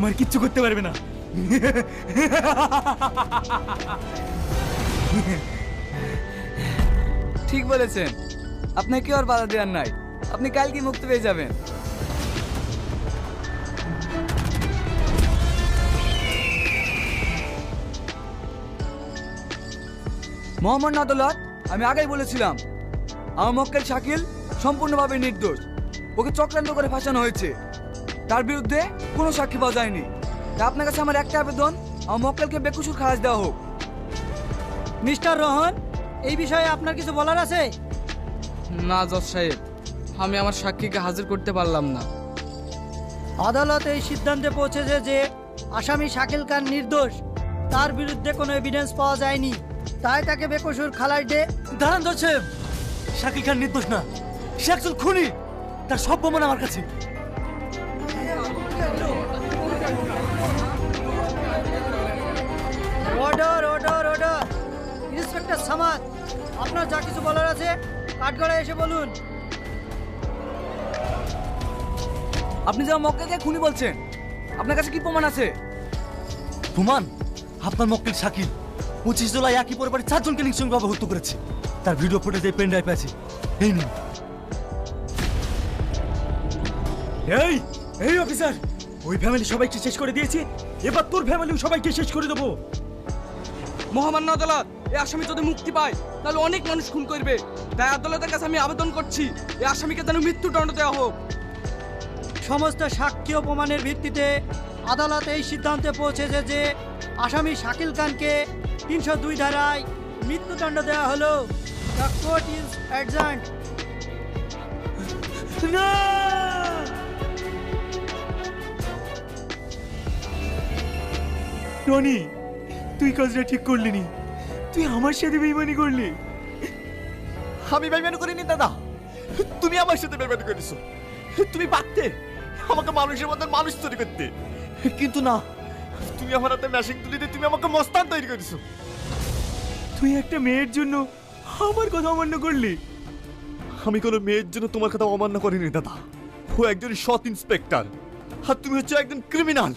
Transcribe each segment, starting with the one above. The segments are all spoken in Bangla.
আমার কিচ্ছু করতে পারবে না। ঠিক বলেছেন, আপনাকে আর বাধা দেওয়ার নাই। আপনি কালকে মুক্তি পেয়ে যাবেন। মোহাম্মদ আদালত, আমি আগেই বলেছিলাম আমার মক্কেল শাকিল সম্পূর্ণভাবে নির্দোষ। ওকে চক্রান্ত করে ফাঁসানো হয়েছে। তার বিরুদ্ধে কোনো সাক্ষী পাওয়া যায়নি। তাই আপনার কাছে আমার একটা আবেদন, আমার মক্কেলকে বেকসুর খালাস দেওয়া হোক। মিস্টার রোহন, এই বিষয়ে আপনার কিছু বলার আছে? না জজ সাহেব, আমি আমার সাক্ষীকে হাজির করতে পারলাম না। আদালত এই সিদ্ধান্তে পৌঁছেছে যে আসামি শাকিল খান নির্দোষ। তার বিরুদ্ধে কোনো এভিডেন্স পাওয়া যায়নি, তাই তাকে বেকসুর খালাস দিয়ে। দাঁড়ান জজ সাহেব, শাকিল খান নির্দোষ না, সে একজন খুনি। তার সব প্রমাণ আমার কাছে। Order order order. Inspector Samad, আপনার যা কিছু বলার আছে কাঠগড়ায় এসে বলুন। আপনি যে আমার মক্কেলকে খুনি বলছেন, আপনার কাছে কি প্রমাণ আছে? প্রমাণ? আপনার মক্কেল শাকিল 25 জুলাই একই পরিবারের 4 জনকে নৃশংসভাবে হত্যা করেছে। তার ভিডিও ফুটেজে পেন ড্রাইভ আছে। এই নিন। এই এই অফিসার, ওই ফ্যামিলি সবাইকে শেষ করে দিয়েছি, এবার তোর ফ্যামিলিও সবাইকে শেষ করে দেবো। মহামান্য আদালত, এই আসামি যদি মুক্তি পায় তাহলে অনেক মানুষ খুন করবে। তাই আদালতের কাছে আমি আবেদন করছি এই আসামিকে যেন মৃত্যুদণ্ড দেওয়া হোক। সমস্ত সাক্ষ্য ও প্রমাণের ভিত্তিতে আদালত এই সিদ্ধান্তে পৌঁছেছে যে আসামি শাকিল খানকে 302 ধারায় মৃত্যুদণ্ড দেওয়া হলো। The court is adjourned. না! টনি, তুই কাজটা ঠিক করলি নি। তুই আমার সাথে বেইমানি করলি। আমি বেইমানি করিনি দাদা, তুমি আমার সাথে বেইমানি করেছো। তুমি পারতে আমাকে মানুষের মধ্যে মানুষ তৈরি করতে, কিন্তু না, তুমি আমার হাতে মেশিন তুলে দিয়ে তুমি আমাকে মস্তান তৈরি করেছো। তুই একটা মেয়ের জন্য আমার কথা অমান্য করলি। আমি কোনো মেয়ের জন্য তোমার কথা অমান্য করিনি দাদা। ও একজন সৎ ইন্সপেক্টর, আর তুমি হচ্ছে একজন ক্রিমিনাল।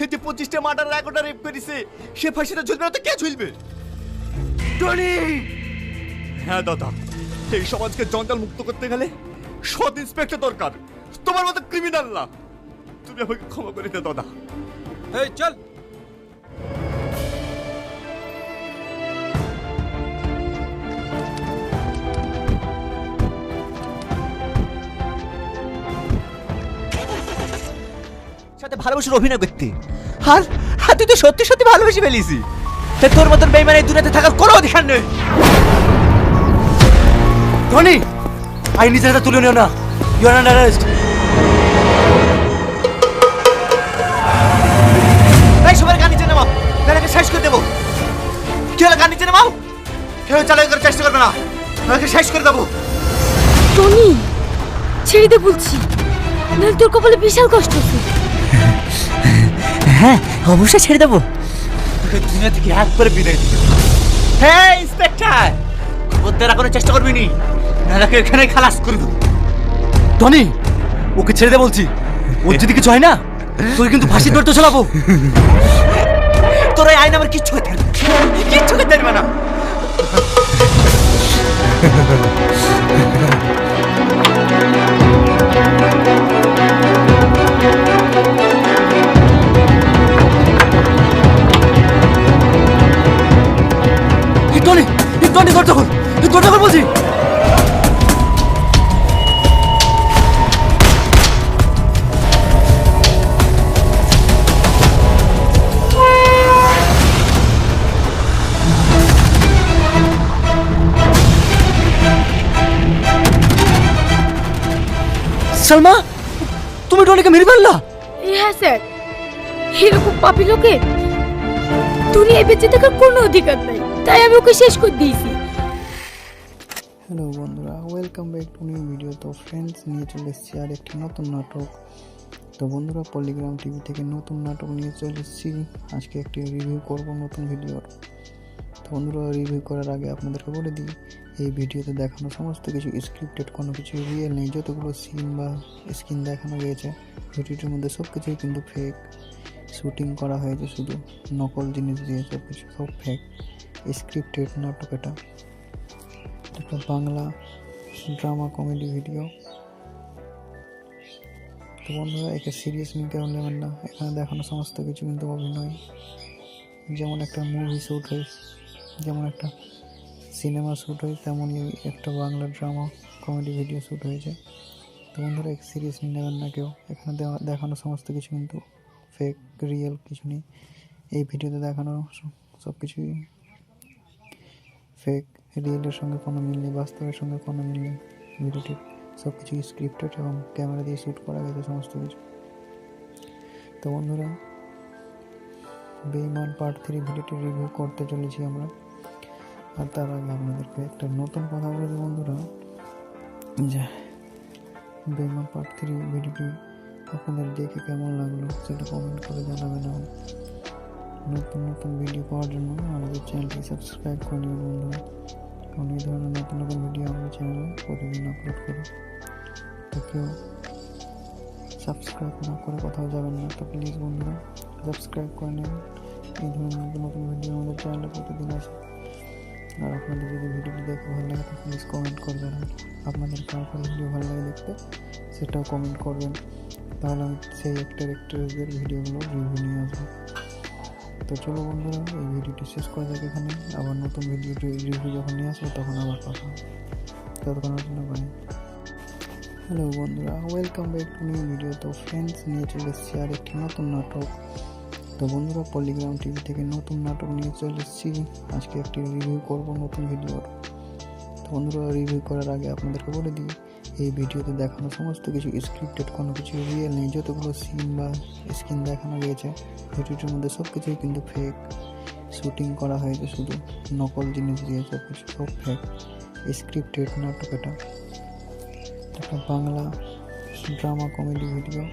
এই যে 25টা মার্ডার, 1টা রেপ করেছে, সে ফাঁসিটা ঝুলবে না তো কে ঝুলবে? টনি! হ্যাঁ দাদা, এই সমাজকে জঞ্জাল মুক্ত করতে গেলে সৎ ইন্সপেক্টর দরকার, তোমার মতো ক্রিমিনাল না। তুমি আমাকে ক্ষমা করে দাও দাদা। এই চল। সাথে ভালোবাসার অভিনয় করতে, আর তুই তো সত্যি সত্যি ভালোবেসে ফেলিসি। তাই তোর মতন বেইমান এই দুনিয়াতে থাকার কোনো অধিকার নেই। টনি, আইন নিজের হাতে তুলে নিও না। You are under arrest. এই সবার গান নিচে নামাও, তাকে শেষ করে দেবো। কি হলো, গান নিচে নামাও। কেউ চালাকি করার চেষ্টা করবে না, তাকে শেষ করে দেবো। টনি, ছেড়ে দে বলছি, নাহলে তোর কপালে বিশাল কষ্ট আছে। হ্যাঁ অবশ্যই ছেড়ে দেবো, তোকে দুনিয়া থেকে এক করে বিদায় দিবো। হ্যাঁ ইন্সপেক্টর, খবরদার কোনো চেষ্টা করবি নি, নাহলে এখানে খালাস করে দেবো। টনি, ওকে ছেড়ে দে বলছি। ওর যদি কিছু হয় না, তুই কিন্তু ফাঁসির দড়িতে চালাবো। তোর এই আইন আমার কিচ্ছু করতে পারবে না, কিচ্ছু করতে পারবে না। টনি, টনি দরজা খোল, দরজা খোল বলছি। সালমা, তুমি টনিকে মেরে ফেললা? হ্যাঁ স্যার, এরকম পাপি লোকে দুনিয়ায় বেঁচে থাকার কোনো অধিকার নাই, তাই আমি ওকে শেষ করে দিয়েছি। হ্যালো বন্ধুরা, welcome back to new video. তো ফ্রেন্ডস, নিয়ে চলে এসেছি আর একটি নতুন নাটক। তো বন্ধুরা, পলিগ্রাম টিভি থেকে নতুন নাটক নিয়ে চলে এসেছি। আজকে একটি রিভিউ করব নতুন ভিডিওর। তো বন্ধুরা, রিভিউ করার আগে আপনাদেরকে বলে দিই, এই ভিডিওতে দেখানো সমস্ত কিছু স্ক্রিপ্টেড, কোনো কিছু রিয়েল নেই। যতগুলো সিন বা স্ক্রিন দেখানো গিয়েছে ভিডিওটির মধ্যে সব কিছুই কিন্তু ফেক। শুটিং করা হয়েছে শুধু নকল জিনিস দিয়ে, সব কিছু সব ফেক স্ক্রিপ্টেড নাটক। এটা একটা বাংলা ড্রামা কমেডি ভিডিও। তো বন্ধুরা, একে সিরিয়াসলি কেউ নেবেন না। এখানে দেখানো সমস্ত কিছু কিন্তু অভিনয়, যেমন একটা মুভি শ্যুট হয়, যেমন একটা সিনেমা শ্যুট হয়, তেমনই একটা Bangla drama comedy video shoot হয়েছে। তো বন্ধুরা, একে সিরিয়াসলি নেবেন না কেউ। এখানে দেখানো সমস্ত কিছু কিন্তু ফেক, রিয়েল কিছু নেই। এই ভিডিওতে দেখানো সব কিছুই ফেক, রিয়েলের সঙ্গে কোনো মিল নেই, বাস্তবের সঙ্গে কোনো মিল নেই। ভিডিওটি সব কিছু স্ক্রিপ্টেড এবং ক্যামেরা দিয়ে শ্যুট করা গেছে সমস্ত কিছু। তো বন্ধুরা, বেঈমান পার্ট 3 ভিডিওটি রিভিউ করতে চলেছি আমরা। আর তার আগে আপনাদেরকে একটা নতুন কথা বলি বন্ধুরা, যে বেঈমান পার্ট 3 ভিডিওটি আপনাদের দেখে কেমন লাগলো সেটা কমেন্ট করে জানাবেন। এবং নতুন নতুন ভিডিও পাওয়ার জন্য আমাদের চ্যানেলটি সাবস্ক্রাইব করে নিন বন্ধুরা। কারণ এই ধরনের নতুন নতুন ভিডিও আমাদের চ্যানেলে প্রতিদিন আপলোড করি। তো কেউ সাবস্ক্রাইব না করে কোথাও যাবেন না, তো প্লিজ বন্ধুরা সাবস্ক্রাইব করে নিন। এই ধরনের নতুন নতুন ভিডিও আমাদের চ্যানেলে প্রতিদিন আসে। আর আপনাদের যদি ভিডিওটি দেখে ভালো লাগে তো প্লিজ কমেন্ট করে জানাবেন। আপনাদের কার কার ভিডিও ভালো লাগে দেখতে সেটাও কমেন্ট করবেন, তাহলে আমি সেই অ্যাক্ট্রেসদের ভিডিওগুলো রিভিউ নিয়ে আসবো। তো চলো বন্ধুরা, এই ভিডিওটি শেষ করা যাক এখানে। আবার নতুন ভিডিও রিভিউ যখন নিয়ে আসবো তখন আবার কথা হবে। ততক্ষণের জন্য বাই। হ্যালো বন্ধুরা, welcome back to new video. তো ফ্রেন্ডস, নিয়ে চলে এসেছি আর একটি নতুন নাটক। তো বন্ধুরা, পলিগ্রাম টিভি থেকে নতুন নাটক নিয়ে চলে এসেছি। আজকে একটি রিভিউ করব নতুন ভিডিওর। তো বন্ধুরা, রিভিউ করার আগে আপনাদেরকে বলে দিই, এই ভিডিওতে দেখানো সমস্ত কিছু স্ক্রিপ্টেড, কোনো কিছু রিয়েল নেই। যতগুলো সিন বা স্ক্রিন দেখানো গিয়েছে ভিডিওটির মধ্যে সব কিছুই কিন্তু ফেক, শুটিং করা হয়েছে শুধু নকল জিনিস দিয়ে, সব কিছু সব ফেক স্ক্রিপ্টেড নাটক। এটা একটা বাংলা ড্রামা কমেডি ভিডিও।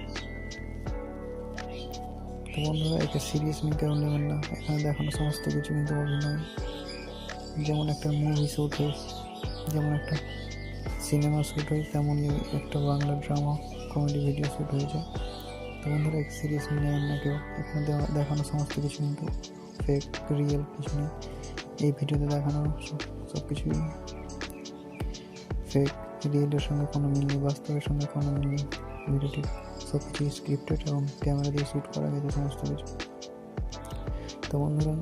তো বন্ধুরা, একে সিরিয়াসলি কেউ নেবেন না। এখানে দেখানো সমস্ত কিছু কিন্তু অভিনয়, যেমন একটা মুভি শ্যুট হয়, যেমন একটা সিনেমা শ্যুট হয়, তেমনই একটা Bangla drama comedy video shoot হয়েছে। তো বন্ধুরা, একে সিরিয়াসলি নেবেন না কেউ। এখানে দেখানো সমস্ত কিছু কিন্তু ফেক, রিয়েল কিছু নেই। এই ভিডিওতে দেখানো সব কিছুই ফেক, রিয়েলের সঙ্গে কোনো মিল নেই, বাস্তবের সঙ্গে কোনো মিল নেই। ভিডিওটি সব কিছু স্ক্রিপ্টেড এবং ক্যামেরা দিয়ে শ্যুট করা গেছে সমস্ত কিছু। তো বন্ধুরা,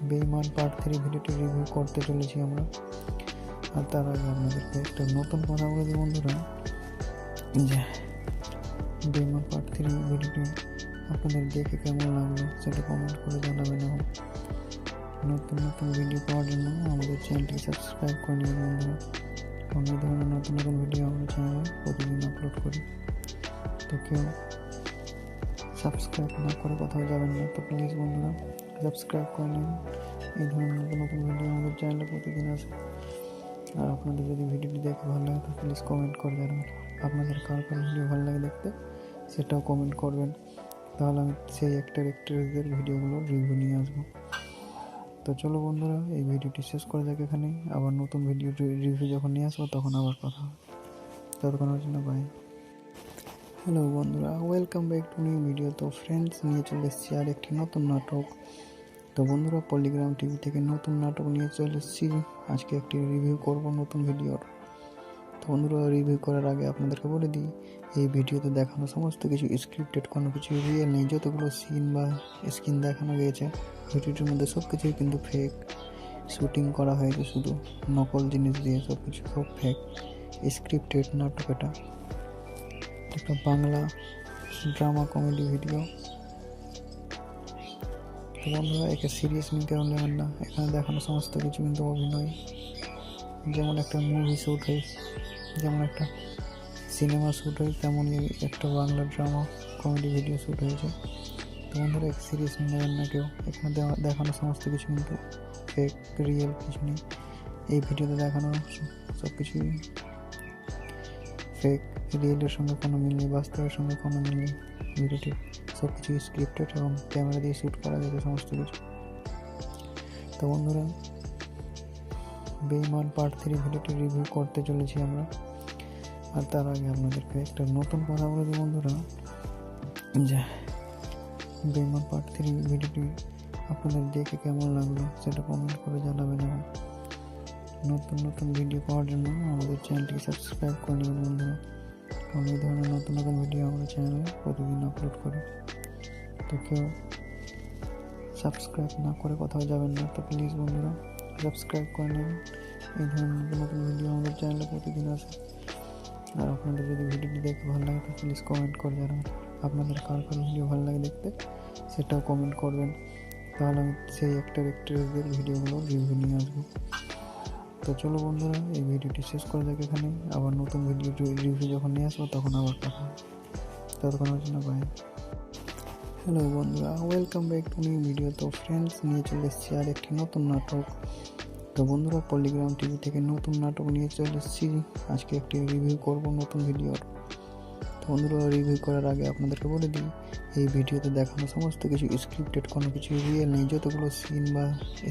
বেঈমান পার্ট 3 ভিডিওটি রিভিউ করতে চলেছি আমরা। আর তার আগে আপনাদেরকে একটা নতুন কথা বলে দিই বন্ধুরা, যে বেঈমান পার্ট 3 ভিডিওটি আপনাদের দেখে কেমন লাগলো সেটা কমেন্ট করে জানাবেন। এবং নতুন নতুন ভিডিও পাওয়ার জন্য আমাদের চ্যানেলটি সাবস্ক্রাইব করে নিন বন্ধুরা। কারণ এই ধরনের নতুন নতুন ভিডিও আমাদের চ্যানেলে প্রতিদিন আপলোড করি। তো কেউ সাবস্ক্রাইব না করে কোথাও যাবেন না, তো প্লিজ বন্ধুরা সাবস্ক্রাইব করে নিন। এই ধরনের নতুন নতুন ভিডিও আমাদের চ্যানেলে প্রতিদিন আসে। আর আপনাদের যদি ভিডিওটি দেখে ভালো লাগে তো প্লিজ কমেন্ট করে জানাবেন। আপনাদের কার কার ভিডিও ভালো লাগে দেখতে সেটাও কমেন্ট করবেন, তাহলে আমি সেই অ্যাক্ট্রেসদের ভিডিওগুলো রিভিউ নিয়ে আসবো। তো চলো বন্ধুরা, এই ভিডিওটি শেষ করা যাক এখানে। আবার নতুন ভিডিও রিভিউ যখন নিয়ে আসবো তখন আবার কথা হবে। ততক্ষণের জন্য বাই। হ্যালো বন্ধুরা, welcome back to new video. তো ফ্রেন্ডস, নিয়ে চলে এসেছি আর একটি নতুন নাটক। তো বন্ধুরা, পলিগ্রাম টিভি থেকে নতুন নাটক নিয়ে চলে এসেছি। আজকে একটি রিভিউ করব নতুন ভিডিওর। তো বন্ধুরা, রিভিউ করার আগে আপনাদেরকে বলে দিই, এই ভিডিওতে দেখানো সমস্ত কিছু স্ক্রিপ্টেড, কোনো কিছু রিয়েল নেই। যতগুলো সিন বা স্ক্রিন দেখানো গিয়েছে ভিডিওটির মধ্যে সব কিছুই কিন্তু ফেক, শুটিং করা হয়েছে শুধু নকল জিনিস দিয়ে, সব কিছু সব ফেক স্ক্রিপ্টেড নাটক। এটা একটা বাংলা ড্রামা কমেডি ভিডিও। তো বন্ধুরা, একে সিরিয়াসলি কেউ নেবেন না। এখানে দেখানো সমস্ত কিছু কিন্তু অভিনয়, যেমন একটা মুভি শ্যুট হয়, যেমন একটা সিনেমা শ্যুট হয়, তেমনই একটা Bangla drama comedy video shoot হয়েছে। তো বন্ধুরা, একে সিরিয়াসলি নেবেন না কেউ। এখানে দেখানো সমস্ত কিছু কিন্তু ফেক, রিয়েল কিছু নেই। এই ভিডিওতে দেখানো সব কিছুই ফেক, রিয়েলের সঙ্গে কোনো মিল নেই, বাস্তবের সঙ্গে কোনো মিল নেই। ভিডিওটি সব কিছু স্ক্রিপ্টেড এবং ক্যামেরা দিয়ে শ্যুট করা গেছে সমস্ত কিছু। তো বন্ধুরা, বেঈমান পার্ট 3 ভিডিওটি রিভিউ করতে চলেছি আমরা। আর তার আগে আপনাদেরকে একটা নতুন কথা বলে দিই বন্ধুরা, যে বেমান পার্ট 3 ভিডিওটি আপনাদের দেখে কেমন লাগলো সেটা কমেন্ট করে জানাবেন এবং নতুন নতুন ভিডিও পাওয়ার জন্য আমাদের চ্যানেলটি সাবস্ক্রাইব করে নেবেন বন্ধুরা। কারণ এই ধরনের নতুন নতুন ভিডিও আমরা চ্যানেলে প্রতিদিন আপলোড করি। তো কেউ সাবস্ক্রাইব না করে কোথাও যাবেন না, তো প্লিজ বন্ধুরা সাবস্ক্রাইব করে নেবেন। এই ধরনের নতুন নতুন ভিডিও আমাদের চ্যানেলে প্রতিদিন আসে। আর আপনাদের যদি ভিডিওটি দেখে ভালো লাগে তো প্লিজ কমেন্ট করে জানাবেন আপনাদের কার কার ভিডিও ভালো লাগে দেখতে, সেটাও কমেন্ট করবেন। তাহলে আমি সেই অ্যাক্টরদের ভিডিওগুলো রিভিউ নিয়ে আসবো। তো চলো বন্ধুরা, এই ভিডিওটি শেষ করে দেখ এখানে। আবার নতুন ভিডিও রিভিউ যখন নিয়ে আসবো তখন আবার কথা হবে। ততক্ষণের জন্য বাই। হ্যালো বন্ধুরা, welcome back to new video. তো ফ্রেন্ডস, নিয়ে চলে এসেছি আর একটি নতুন নাটক। তো বন্ধুরা, পলিগ্রাম টিভি থেকে নতুন নাটক নিয়ে চলে এসেছি। আজকে একটি রিভিউ করব নতুন ভিডিওর। তো বন্ধুরা, রিভিউ করার আগে আপনাদেরকে বলে দিই, এই ভিডিওতে দেখানো সমস্ত কিছু স্ক্রিপ্টেড, কোনো কিছু রিয়েল নেই। যতগুলো সিন বা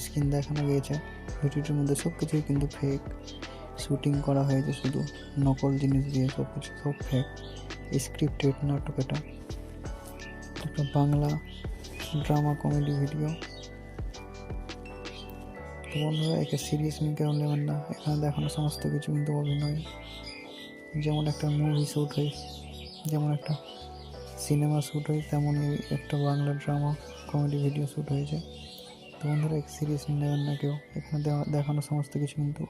স্ক্রিন দেখানো গিয়েছে ভিডিওটির মধ্যে সব কিছুই কিন্তু ফেক শুটিং করা হয়েছে, শুধু নকল জিনিস দিয়ে সব কিছু, সব ফেক স্ক্রিপ্টেড নাটক। এটা একটা বাংলা ড্রামা কমেডি ভিডিও। তো বন্ধুরা, একে সিরিয়াস নিয়ে কেউ নেবেন না। এখানে দেখানো সমস্ত কিছু কিন্তু অভিনয়, যেমন একটা মুভি শ্যুট হয়, যেমন একটা সিনেমা শ্যুট হয়, তেমনই একটা Bangla drama comedy video shoot হয়েছে। তো বন্ধুরা, এক সিরিয়াস নেবেন না কেউ। এখানে দেখানো সমস্ত কিছু কিন্তু